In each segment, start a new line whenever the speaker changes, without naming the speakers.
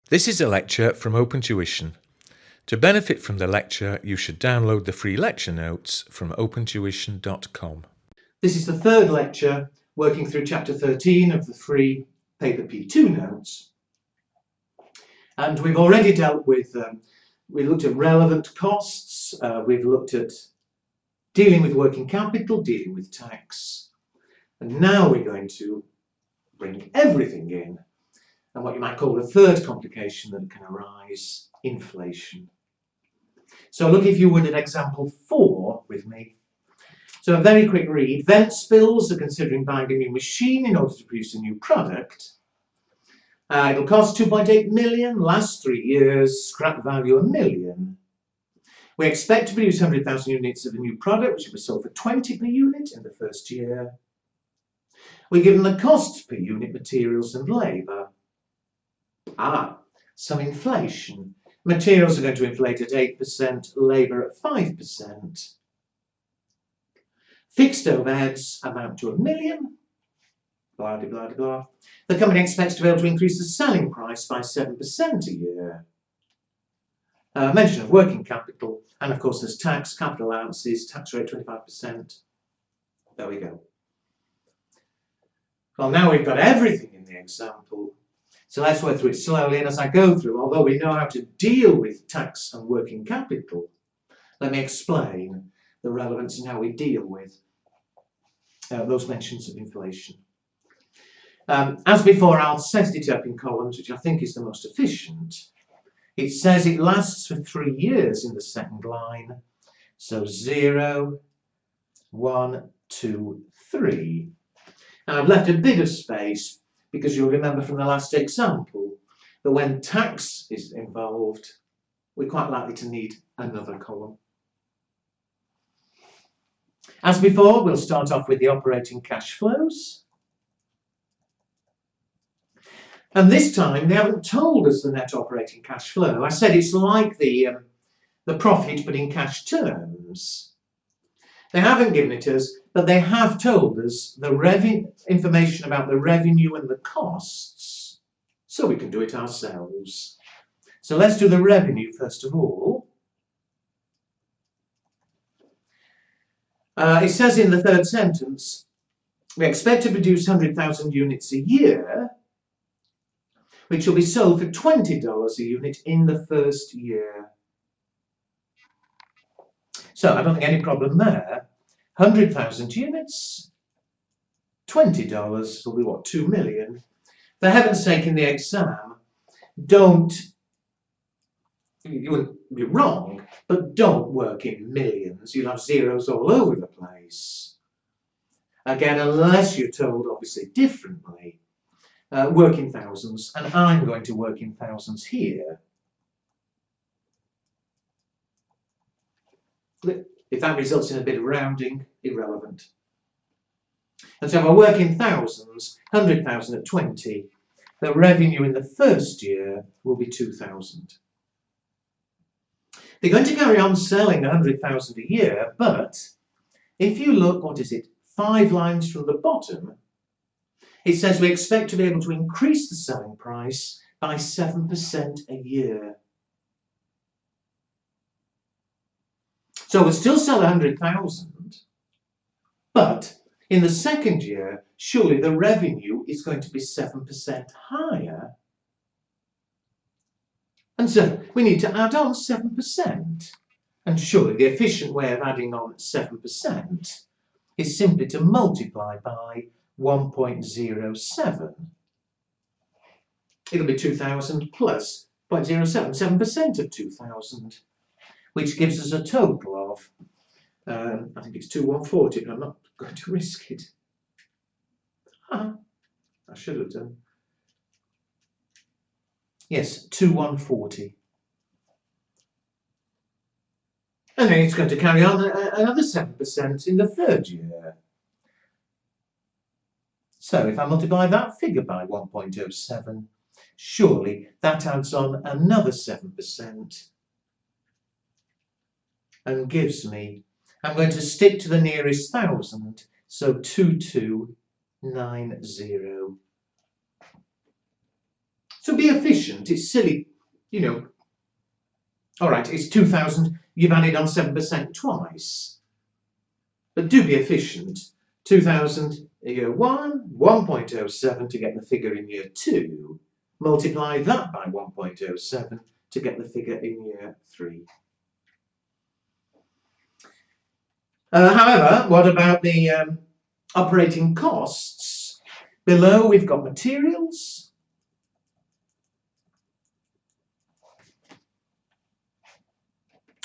This is a lecture from Open Tuition. To benefit from the lecture, you should download the free lecture notes from opentuition.com.
This is the third lecture working through chapter 13 of the free paper P2 notes. And we've already dealt with, we looked at relevant costs, we've looked at dealing with working capital, dealing with tax. And now we're going to bring everything in. And what you might call the third complication that can arise, inflation. So look, if you would, at example 4 with me. So a very quick read. Vent spills are considering buying a new machine in order to produce a new product. It'll cost 2.8 million, last 3 years, scrap value $1 million. We expect to produce 100,000 units of a new product, which will be sold for 20 per unit in the first year. We're given the costs per unit, materials and labour. Some inflation. Materials are going to inflate at 8%, labour at 5%. Fixed overheads amount to $1 million. Blah, blah, blah, blah. The company expects to be able to increase the selling price by 7% a year. Mention of working capital, and of course there's tax, capital allowances, tax rate 25%. There we go. Well, now we've got everything in the example. So let's work through it slowly, and as I go through, although we know how to deal with tax and working capital, let me explain the relevance and how we deal with those mentions of inflation. As before, I'll set it up in columns, which I think is the most efficient. It says it lasts for 3 years in the second line. So 0, 1, 2, 3. And I've left a bit of space because you'll remember from the last example that when tax is involved, we're quite likely to need another column. As before, we'll start off with the operating cash flows. And this time, they haven't told us the net operating cash flow. I said it's like the profit, but in cash terms. They haven't given it us, but they have told us the information about the revenue and the costs, so we can do it ourselves. So let's do the revenue first of all. It says in the third sentence, we expect to produce 100,000 units a year, which will be sold for $20 a unit in the first year. So I don't think any problem there. 100,000 units, $20 will be what, 2 million. For heaven's sake, in the exam, you wouldn't be wrong, but don't work in millions. You'll have zeros all over the place. Again, unless you're told obviously differently, work in thousands, and I'm going to work in thousands here. If that results in a bit of rounding, irrelevant. And so if I work in thousands, 100,000 at 20, the revenue in the first year will be 2,000. They're going to carry on selling 100,000 a year, but if you look, 5 lines from the bottom, it says we expect to be able to increase the selling price by 7% a year. So we'll still sell 100,000, but in the second year, surely the revenue is going to be 7% higher. And so we need to add on 7%. And surely the efficient way of adding on 7% is simply to multiply by 1.07. It'll be 2,000 plus 0.07, 7% of 2,000. Which gives us a total of, I think it's 2,140, but I'm not going to risk it. I should have done. Yes, 2,140. And then it's going to carry on another 7% in the third year. So if I multiply that figure by 1.07, surely that adds on another 7%. And gives me, I'm going to stick to the nearest 1,000, so 2290. So be efficient. It's silly, you know. All right, it's 2,000. You've added on 7% twice. But do be efficient. 2,000 in year 1, 1.07 to get the figure in year 2. Multiply that by 1.07 to get the figure in year 3. However, what about the operating costs? Below we've got materials.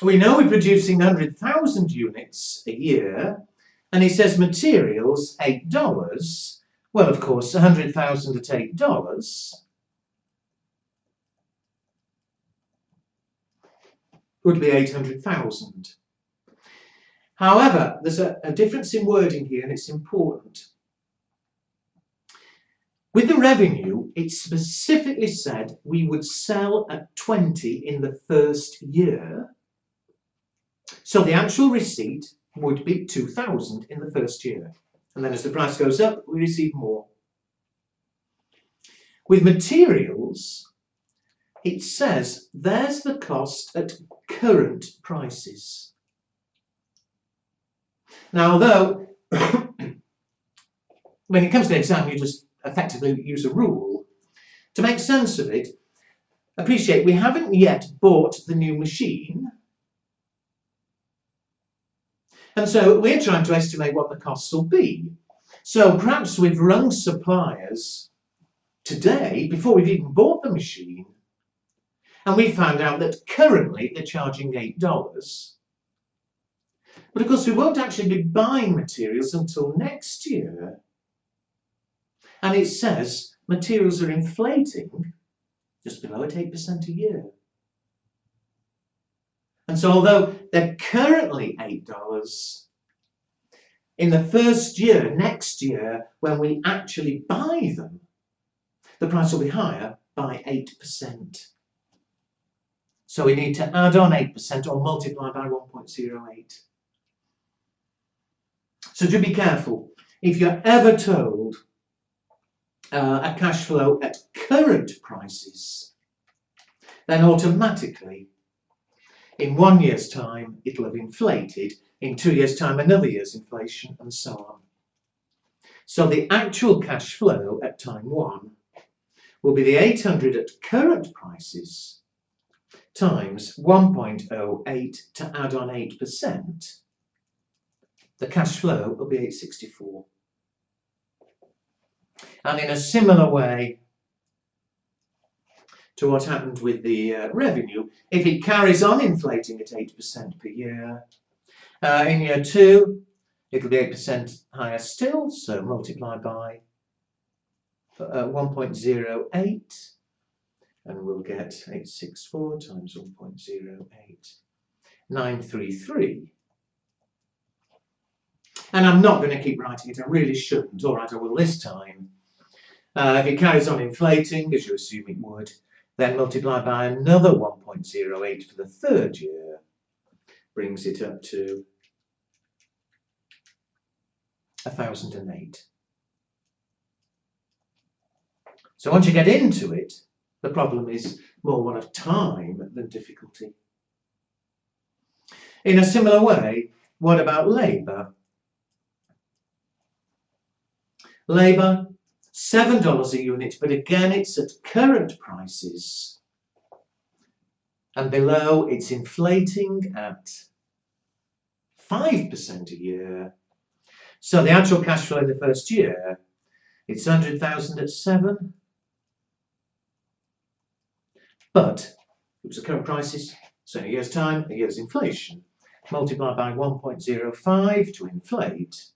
We know we're producing 100,000 units a year, and he says materials $8. Well, of course, 100,000 at $8 would be 800,000. However, there's a difference in wording here, and it's important. With the revenue, it specifically said we would sell at 20 in the first year. So the actual receipt would be 2,000 in the first year. And then as the price goes up, we receive more. With materials, it says there's the cost at current prices. Now, although when it comes to the exam, you just effectively use a rule, to make sense of it, appreciate we haven't yet bought the new machine. And so we're trying to estimate what the costs will be. So perhaps we've rung suppliers today before we've even bought the machine, and we found out that currently they're charging $8. But of course we won't actually be buying materials until next year. And it says materials are inflating just below at 8% a year. And so although they're currently $8, in the first year, next year, when we actually buy them, the price will be higher by 8%. So we need to add on 8% or multiply by 1.08. So do be careful. If you're ever told a cash flow at current prices, then automatically in 1 year's time it'll have inflated, in 2 years' time another year's inflation, and so on. So the actual cash flow at time 1 will be the 800 at current prices times 1.08 to add on 8%. The cash flow will be 864. And in a similar way to what happened with the revenue, if it carries on inflating at 8% per year, in year 2 it'll be 8% higher still, so multiply by 1.08 and we'll get 864 times 1.08, 933. And I'm not going to keep writing it, I really shouldn't. All right, I will this time. If it carries on inflating, as you assume it would, then multiply by another 1.08 for the third year, brings it up to 1,008. So once you get into it, the problem is more one of time than difficulty. In a similar way, what about labour? Labour, $7 a unit, but again it's at current prices. And below it's inflating at 5% a year. So the actual cash flow in the first year, it's 100,000 at 7. But it was at current prices, so in a year's time, a year's inflation. Multiply by 1.05 to inflate.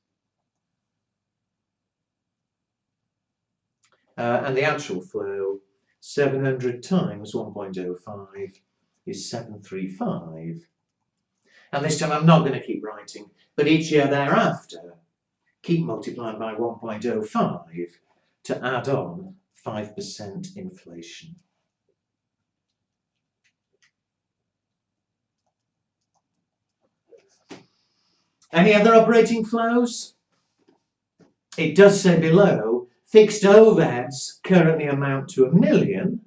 And the actual flow, 700 times 1.05 is 735. And this time I'm not going to keep writing, but each year thereafter, keep multiplying by 1.05 to add on 5% inflation. Any other operating flows? It does say below, fixed overheads currently amount to $1 million,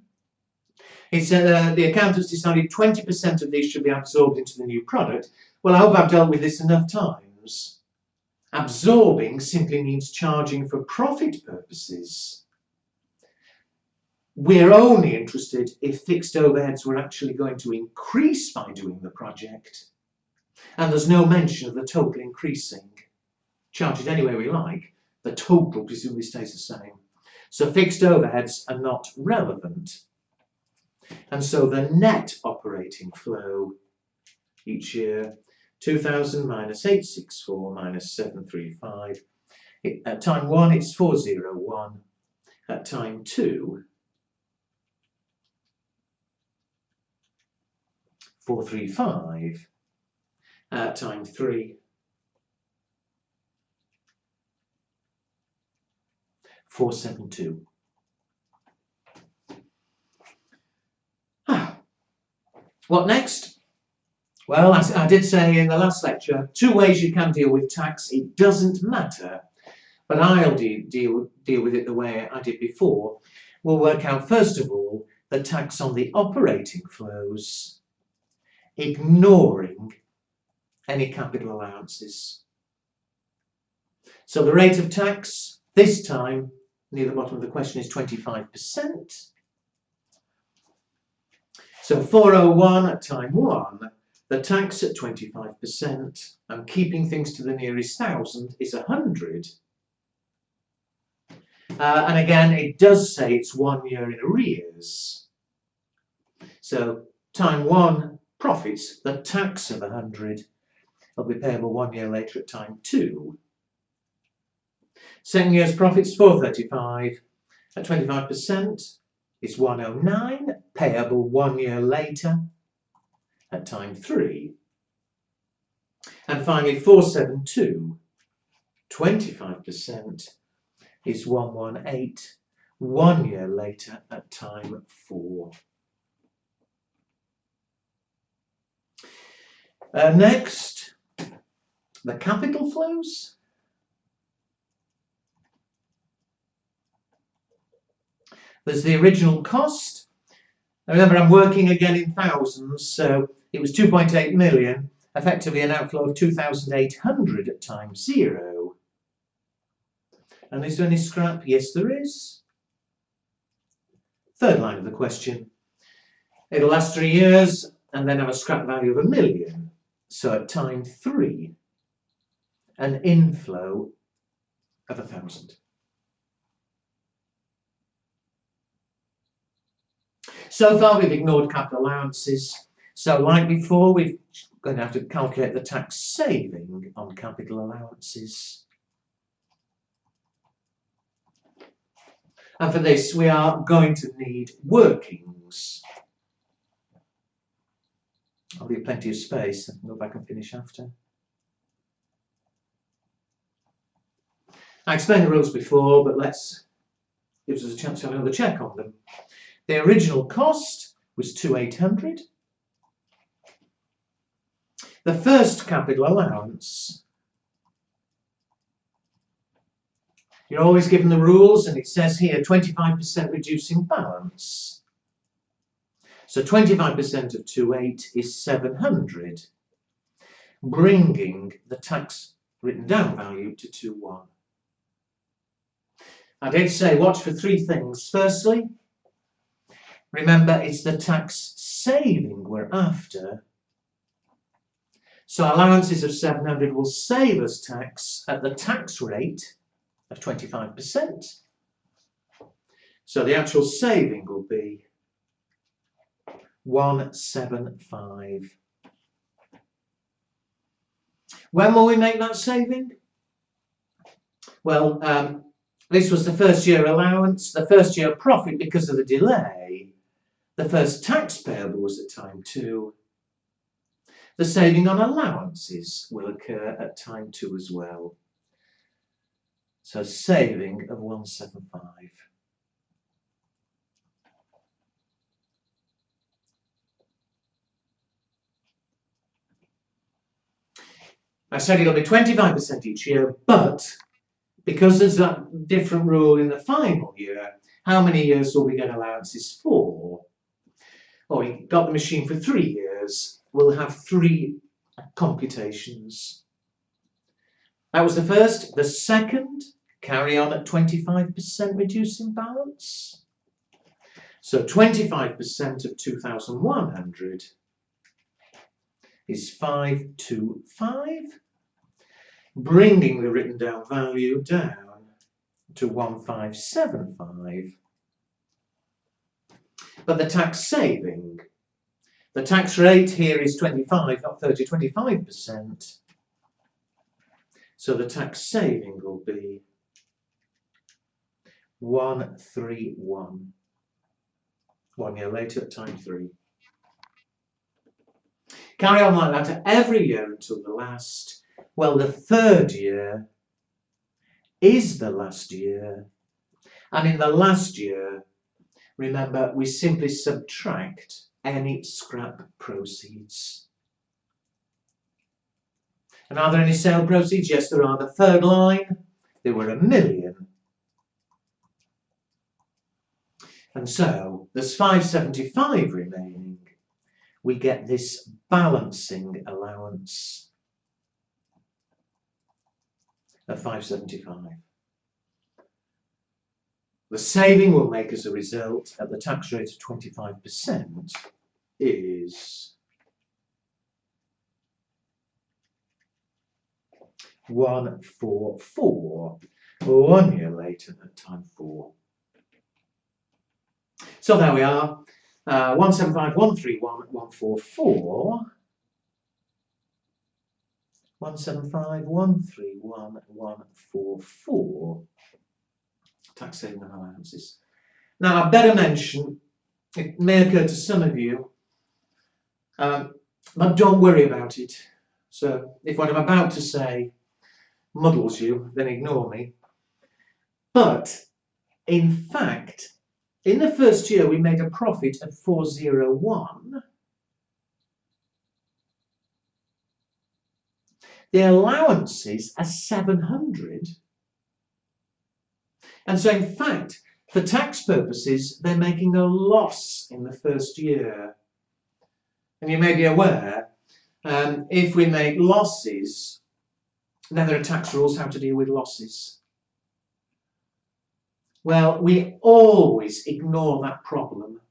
It's the accountants decided 20% of these should be absorbed into the new product. Well, I hope I've dealt with this enough times. Absorbing simply means charging for profit purposes. We're only interested if fixed overheads were actually going to increase by doing the project. And there's no mention of the total increasing. Charge it any way we like, the total presumably stays the same. So fixed overheads are not relevant. And so the net operating flow each year, 2000 minus 864 minus 735. At time 1 it's 401. At time 2, 435. At time 3, 472. What next? Well, as I did say in the last lecture, 2 ways you can deal with tax. It doesn't matter, but I'll deal with it the way I did before. We'll work out, first of all, the tax on the operating flows, ignoring any capital allowances. So the rate of tax this time, near the bottom of the question, is 25%. So 401 at time 1, the tax at 25%, and keeping things to the nearest 1,000 is 100. And again, it does say it's 1 year in arrears. So time 1 profits, the tax of 100 will be payable 1 year later at time 2. Second year's profits 435 at 25% is 109, payable 1 year later at time 3. And finally 472, 25% is 118, 1 year later at time 4. Next, the capital flows. There's the original cost. Now remember, I'm working again in thousands, so it was 2.8 million, effectively an outflow of 2,800 at time 0. And is there any scrap? Yes, there is. Third line of the question. It'll last 3 years and then have a scrap value of 1 million. So at time 3, an inflow of 1,000. So far we've ignored capital allowances. So like before, we're going to have to calculate the tax saving on capital allowances. And for this, we are going to need workings. I'll leave plenty of space. I can go back and finish after. I explained the rules before, but gives us a chance to have another check on them. The original cost was 2,800. The first capital allowance, you're always given the rules, and it says here 25% reducing balance. So 25% of 2,800 is 700, bringing the tax written down value to 2,100. I did say watch for 3 things. Firstly, remember it's the tax saving we're after. So allowances of 700 will save us tax at the tax rate of 25%. So the actual saving will be 175. When will we make that saving? Well, this was the first year allowance, the first year profit because of the delay. The first tax payable was at time 2. The saving on allowances will occur at time 2 as well. So saving of 175. I said it'll be 25% each year, but because there's that different rule in the final year, how many years will we get allowances for? or he got the machine for 3 years, we'll have 3 computations. That was the first. The second, carry on at 25% reducing balance. So 25% of 2,100 is 525, bringing the written down value down to 1575. But the tax saving, the tax rate here is 25, not 30, 25%. So the tax saving will be 131. 1 year later at time 3. Carry on like that every year until the last. Well, the 3rd year is the last year. And in the last year, remember, we simply subtract any scrap proceeds. And are there any sale proceeds? Yes, there are. The 3rd line, there were 1 million. And so there's 575 remaining. We get this balancing allowance of 575. The saving will make as a result at the tax rate of 25% is 144, 1 year later at time 4. So there we are, 175, 131, 144, 175, 131, 144. Tax saving and allowances. Now, I better mention, it may occur to some of you, but don't worry about it. So, if what I'm about to say muddles you, then ignore me. But, in fact, in the first year we made a profit of 401. The allowances are 700. And so, in fact, for tax purposes, they're making a loss in the first year. And you may be aware, if we make losses, then there are tax rules how to deal with losses. Well, we always ignore that problem.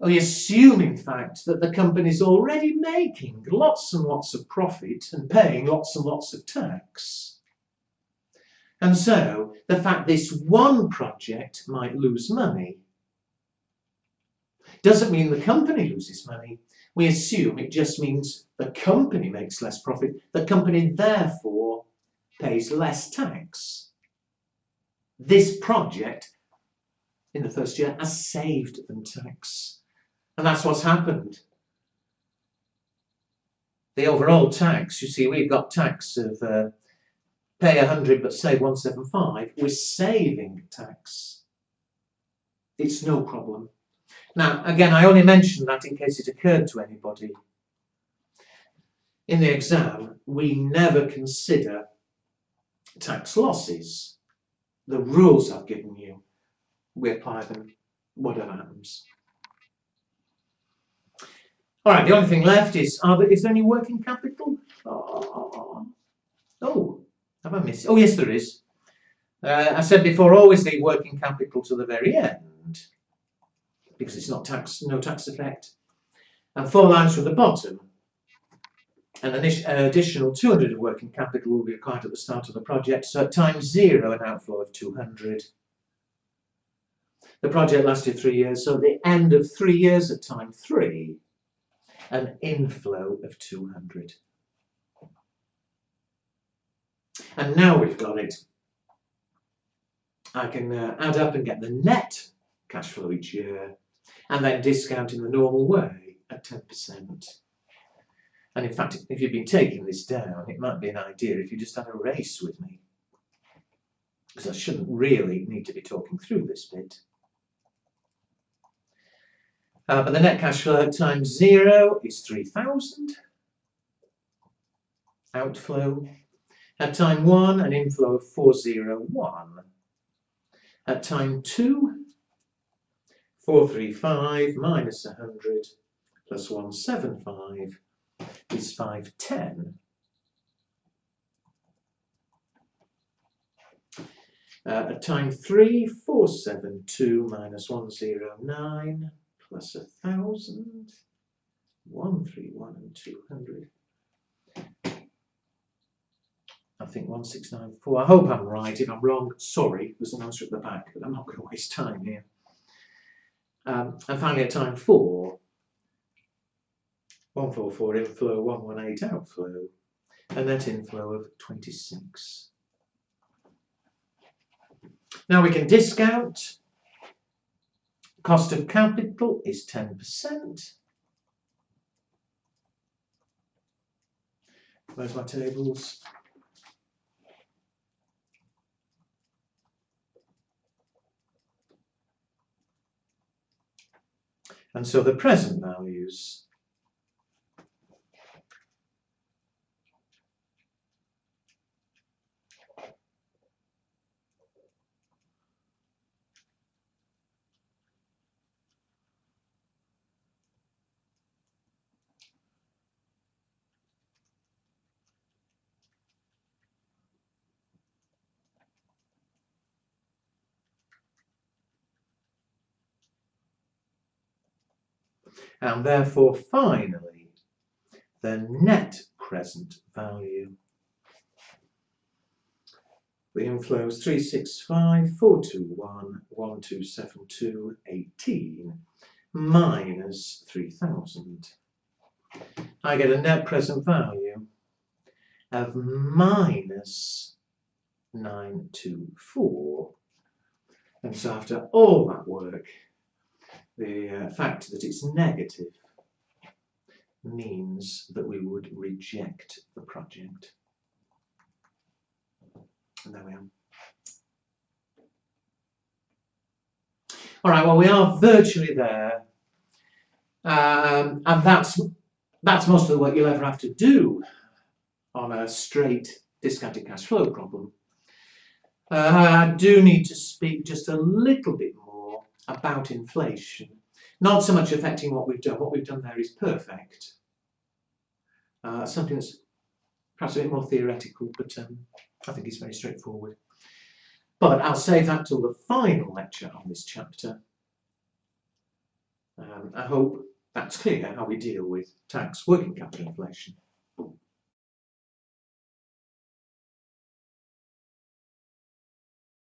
We assume, in fact, that the company's already making lots and lots of profit and paying lots and lots of tax. And so, the fact this one project might lose money doesn't mean the company loses money. We assume it just means the company makes less profit. The company, therefore, pays less tax. This project, in the first year, has saved them tax. And that's what's happened. The overall tax, you see, we've got tax of pay 100 but save 175. We're saving tax. It's no problem. Now, again, I only mention that in case it occurred to anybody. In the exam, we never consider tax losses. The rules I've given you, we apply them, whatever happens. All right, the only thing left is there any working capital? Oh, have I missed? Oh, yes, there is. I said before, always leave working capital to the very end because it's not no tax effect. And 4 lines from the bottom, an additional 200 of working capital will be required at the start of the project. So at time 0, an outflow of 200. The project lasted 3 years, so at the end of 3 years at time 3, an inflow of 200. And now we've got it, I can add up and get the net cash flow each year, and then discount in the normal way at 10%. And in fact, if you've been taking this down, it might be an idea if you just had a race with me, because I shouldn't really need to be talking through this bit. But the net cash flow at time 0 is 3,000. Outflow. At time 1, an inflow of 401. At time 2, 435 minus 100 plus 175 is 510. At time 3, 472 minus 109 plus 1000, 131 and 200. I think 1694. I hope I'm right. If I'm wrong, sorry, there's an answer at the back, but I'm not going to waste time here. And finally at time 4, 144 inflow, 118 outflow, a net inflow of 26. Now we can discount. Cost of capital is 10%. Where's my tables? And so the present values and therefore finally the net present value. The inflows 365, 421, 1272, 18 minus 3000. I get a net present value of minus 924. And so after all that work, the fact that it's negative means that we would reject the project. And there we are. All right, well, we are virtually there. And that's most of the work you'll ever have to do on a straight discounted cash flow problem. I do need to speak just a little bit more about inflation. Not so much affecting what we've done. What we've done there is perfect. Something that's perhaps a bit more theoretical, but I think it's very straightforward. But I'll save that till the final lecture on this chapter. I hope that's clear how we deal with tax working capital inflation.